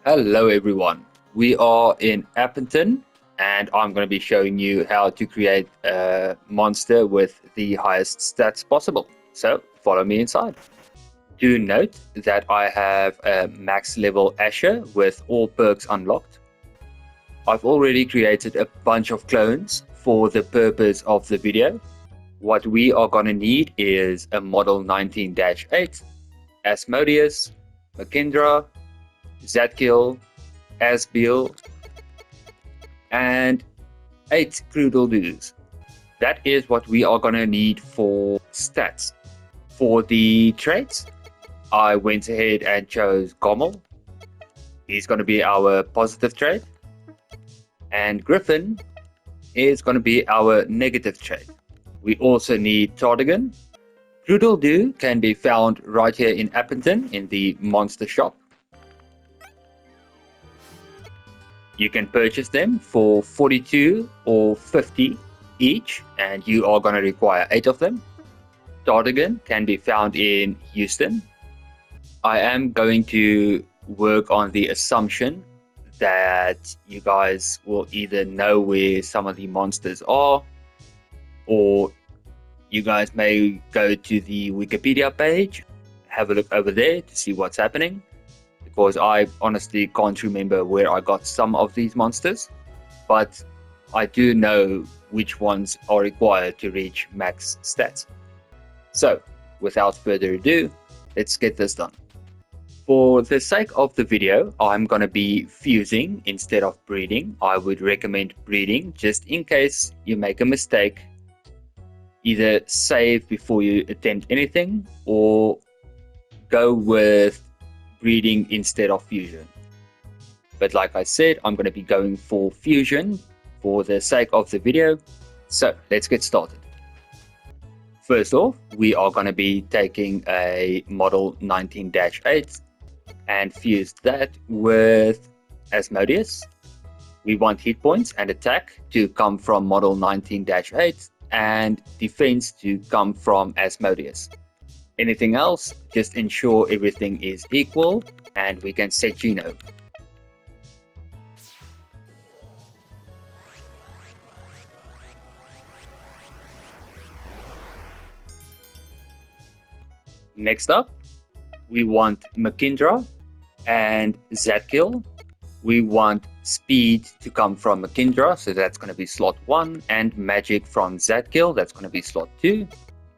Hello everyone, we are in Appleton and I'm going to be showing you how to create a monster with the highest stats possible. So follow me inside. Do note that I have a max level ASUR with all perks unlocked. I've already created a bunch of clones for the purpose of the video. What we are going to need is a model 19-8, Asmodeus, Makyndra, Zadkiel, Asbeel, and 8 Kroodledoos. That is what we are going to need for stats. For the traits, I went ahead and chose Gommel. He's going to be our positive trait. And Griffin is going to be our negative trait. We also need Tardigan. Kroodledoo can be found right here in Appleton in the monster shop. You can purchase them for 42 or 50 each, and you are going to require 8 of them. Tardigan can be found in Houston. I am going to work on the assumption that you guys will either know where some of the monsters are, or you guys may go to the Wikipedia page, have a look over there to see what's happening. Because I honestly can't remember where I got some of these monsters, but I do know which ones are required to reach max stats. So, without further ado, let's get this done. For the sake of the video, I'm going to be fusing instead of breeding. I would recommend breeding just in case you make a mistake. Either save before you attempt anything or go with breeding instead of fusion. But like I said, I'm going to be going for fusion for the sake of the video. So let's get started. First off, we are going to be taking a model 19-8 and fuse that with Asmodeus. We want hit points and attack to come from model 19-8 and defense to come from Asmodeus. Anything else, just ensure everything is equal and we can set genome. Next up, we want Makyndra and Zadkiel. We want speed to come from Makyndra, so that's going to be slot 1, and magic from Zadkiel, that's going to be slot 2.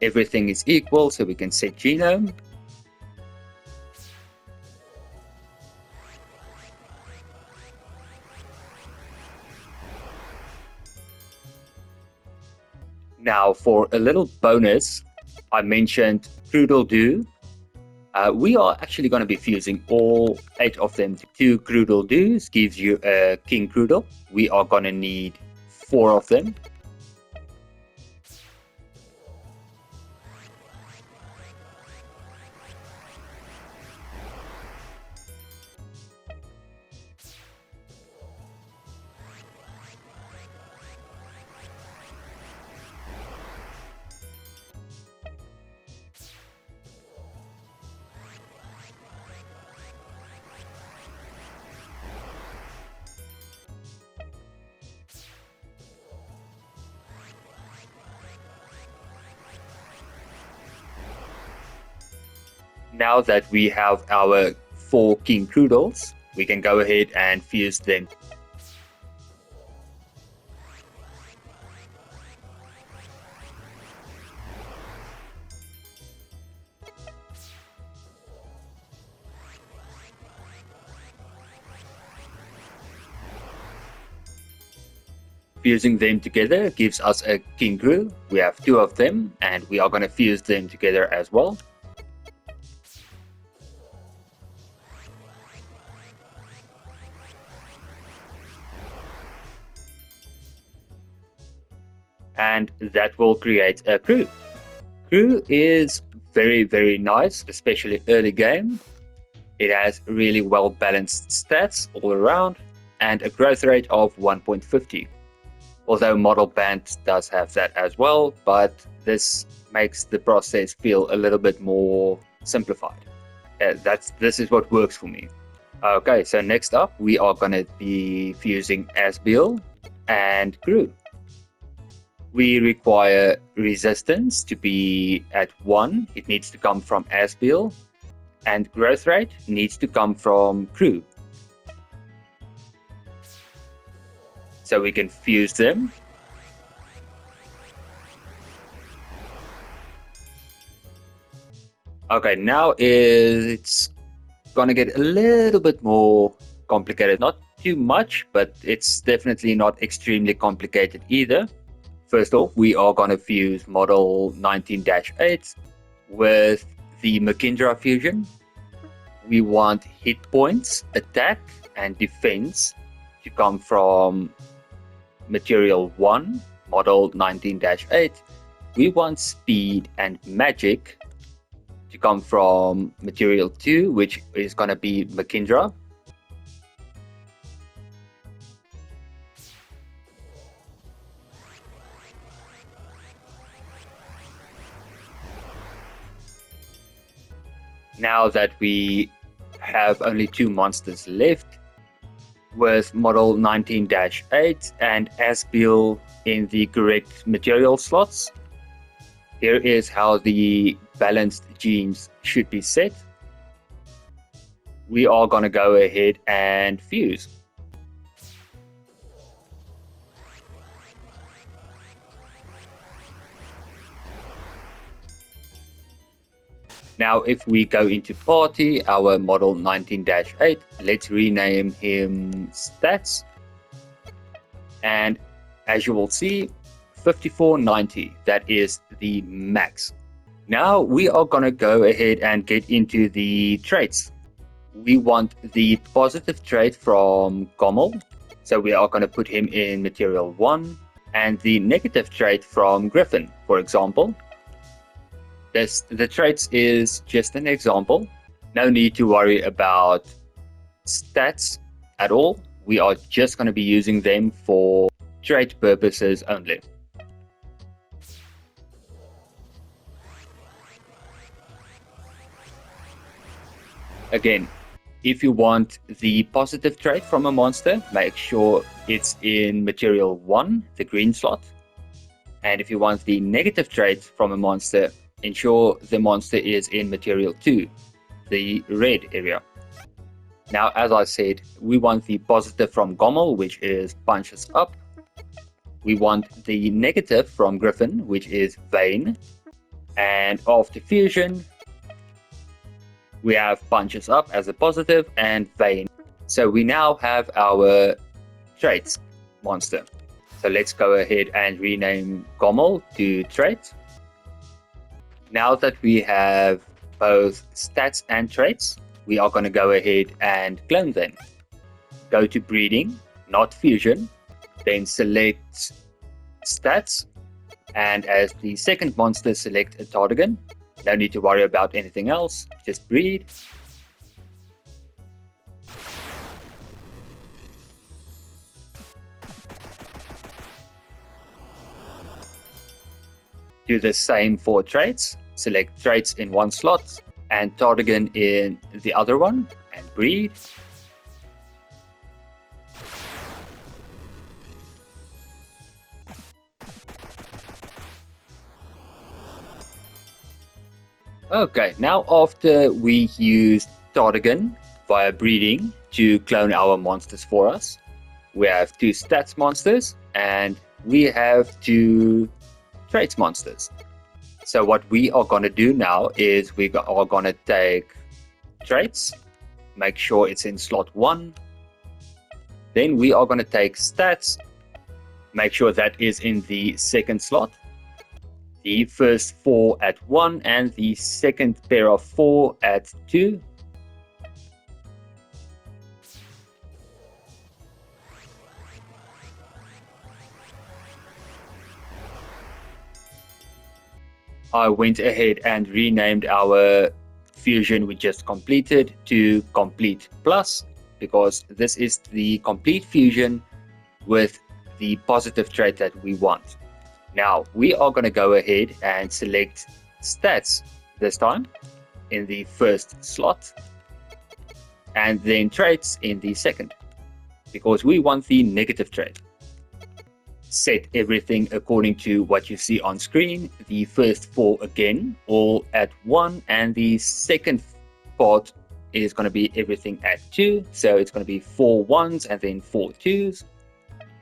Everything is equal, so we can set genome. Now, for a little bonus, I mentioned Kroodledoo. We are actually going to be fusing all 8 of them. 2 Kroodledoos gives you a King Kroodle. We are going to need 4 of them. Now that we have our 4 King Kroodles, we can go ahead and fuse them. Fusing them together gives us a King Kroo. We have 2 of them and we are going to fuse them together as well. And that will create a Kroo. Kroo is very nice, especially early game. It has really well balanced stats all around and a growth rate of 1.50. Although model Bant does have that as well, but this makes the process feel a little bit more simplified. This is what works for me. Okay, so next up we are going to be fusing Asbeel and Crew. We require resistance to be at 1. It needs to come from Asbeel, and growth rate needs to come from Crew. So we can fuse them. Okay, now it's gonna get a little bit more complicated. Not too much, but it's definitely not extremely complicated either. First off, we are gonna fuse model 19-8 with the Makyndra fusion. We want hit points, attack, and defense to come from material 1, model 19-8. We want speed and magic to come from material 2, which is going to be Makyndra. Now that we have only 2 monsters left with model 19-8 and Asbeel in the correct material slots, here is how the balanced genes should be set. We are going to go ahead and fuse. Now, if we go into party, our model 19-8, let's rename him Stats. And as you will see, 5490, that is the max. Now we are going to go ahead and get into the traits. We want the positive trait from Gommel, so we are going to put him in material 1, and the negative trait from Griffin, for example. The traits is just an example. No need to worry about stats at all. We are just going to be using them for trait purposes only. Again, if you want the positive trait from a monster, make sure it's in material 1, the green slot. And if you want the negative trait from a monster, ensure the monster is in material 2, the red area. Now, as I said, we want the positive from Gommel, which is Punches Up. We want the negative from Griffin, which is Vein. And after fusion, we have Punches Up as a positive and Vein. So we now have our traits monster. So let's go ahead and rename Gommel to trait. Now that we have both stats and traits, we are going to go ahead and clone them. Go to breeding, not fusion, then select stats, and as the second monster, select a Tardigan. No need to worry about anything else, just breed. Do the same for traits. Select traits in one slot and Tardigan in the other one and breed. Okay, now after we use Tardigan via breeding to clone our monsters for us, we have 2 stats monsters and we have 2 traits monsters. So what we are going to do now is we are going to take traits, make sure it's in slot 1. Then we are going to take stats, make sure that is in the second slot. The first 4 at 1 and the second pair of 4 at 2. I went ahead and renamed our fusion we just completed to Complete Plus, because this is the complete fusion with the positive trait that we want. Now we are going to go ahead and select stats this time in the first slot. and then traits in the second, because we want the negative trait. Set everything according to what you see on screen. The first 4 again, all at 1, and the second part is going to be everything at 2. So it's going to be 4 1s and then 4 2s.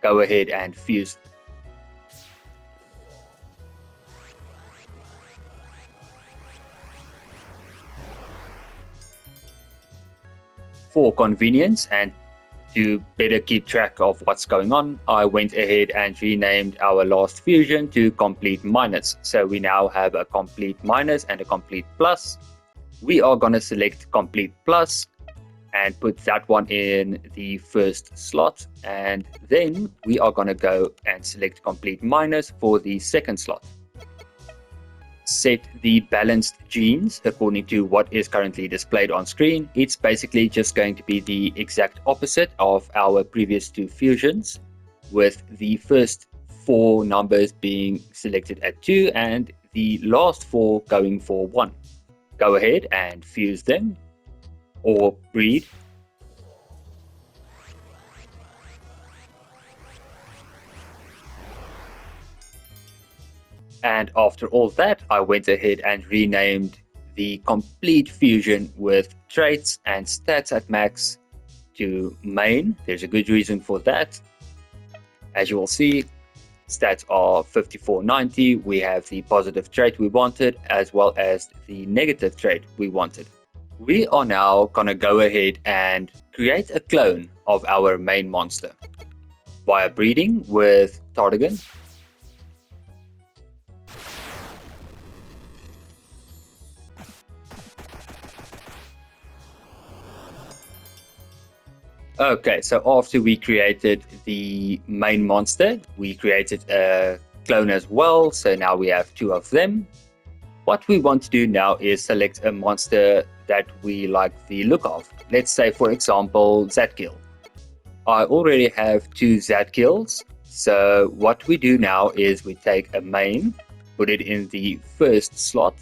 Go ahead and fuse. For convenience and to better keep track of what's going on, I went ahead and renamed our last fusion to complete minus. So we now have a complete minus and a complete plus. We are going to select complete plus and put that one in the first slot, and then we are going to go and select complete minus for the second slot. Set the balanced genes according to what is currently displayed on screen. It's basically just going to be the exact opposite of our previous 2 fusions, with the first 4 numbers being selected at 2 and the last 4 going for 1. Go ahead and fuse them or breed. And after all that, I went ahead and renamed the complete fusion with traits and stats at max to main. There's a good reason for that. As you will see, stats are 5490. We have the positive trait we wanted as well as the negative trait we wanted. We are now going to go ahead and create a clone of our main monster via breeding with Tardigan. Okay, so after we created the main monster, we created a clone as well, so now we have 2 of them. What we want to do now is select a monster that we like the look of. Let's say, for example, Zadkiel. I already have 2 Zadkiels, so what we do now is we take a main, put it in the first slot,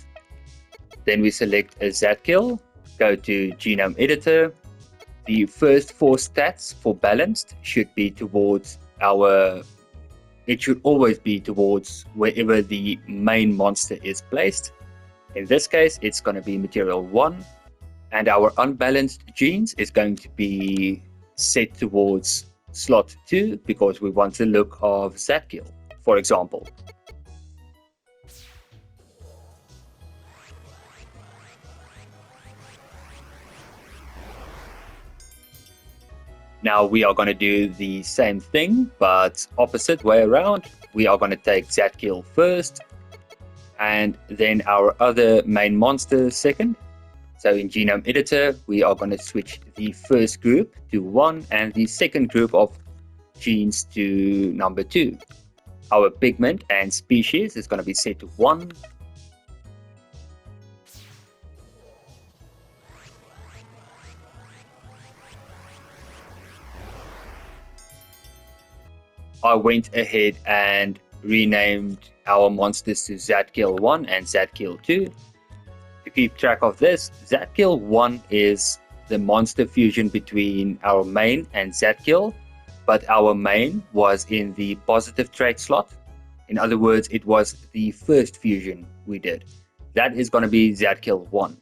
then we select a Zadkiel, go to Genome Editor. The first 4 stats for balanced should be towards it should always be towards wherever the main monster is placed. In this case, it's going to be material 1, and our unbalanced genes is going to be set towards slot 2 because we want the look of Zadkiel, for example. Now we are going to do the same thing, but opposite way around. We are going to take Zadkiel first, and then our other main monster second. So in Genome Editor, we are going to switch the first group to 1 and the second group of genes to number 2. Our pigment and species is going to be set to 1. I went ahead and renamed our monsters to Zadkiel 1 and Zadkiel 2. To keep track of this, Zadkiel 1 is the monster fusion between our main and Zadkiel, but our main was in the positive trait slot. In other words, it was the first fusion we did. That is going to be Zadkiel 1.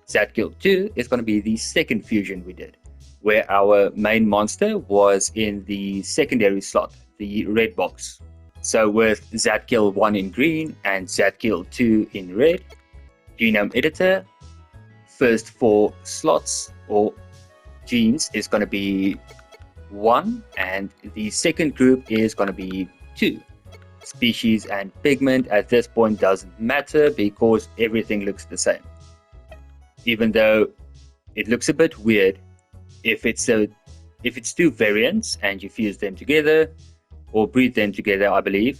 Zadkiel 2 is going to be the second fusion we did, where our main monster was in the secondary slot, the red box. So with Zadkiel 1 in green and Zadkiel 2 in red, Genome Editor, first 4 slots or genes is going to be 1, and the second group is going to be 2. Species and pigment at this point doesn't matter because everything looks the same. Even though it looks a bit weird, if it's 2 variants and you fuse them together or breed them together, I believe,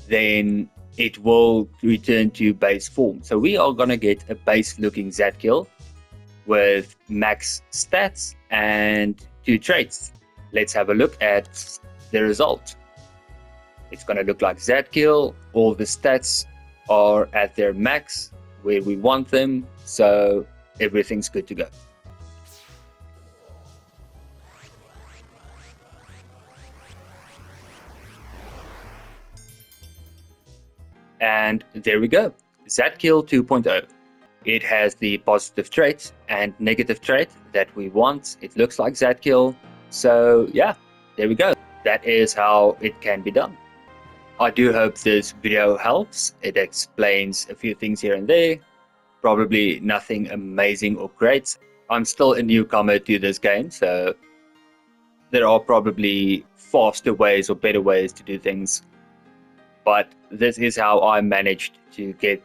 then it will return to base form. So we are going to get a base looking Zadkiel with max stats and 2 traits. Let's have a look at the result. It's going to look like Zadkiel. All the stats are at their max where we want them, so everything's good to go. And there we go, Zadkiel 2.0. It has the positive trait and negative trait that we want. It looks like Zadkiel. So yeah, there we go. That is how it can be done. I do hope this video helps. It explains a few things here and there. Probably nothing amazing or great. I'm still a newcomer to this game, so there are probably faster ways or better ways to do things. But this is how I managed to get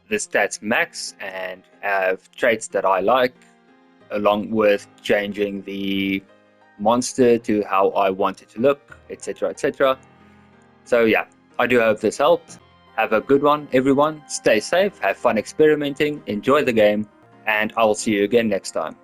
the stats max and have traits that I like, along with changing the monster to how I want it to look, etc. etc. So yeah, I do hope this helped. Have a good one, everyone. Stay safe, have fun experimenting, enjoy the game, and I will see you again next time.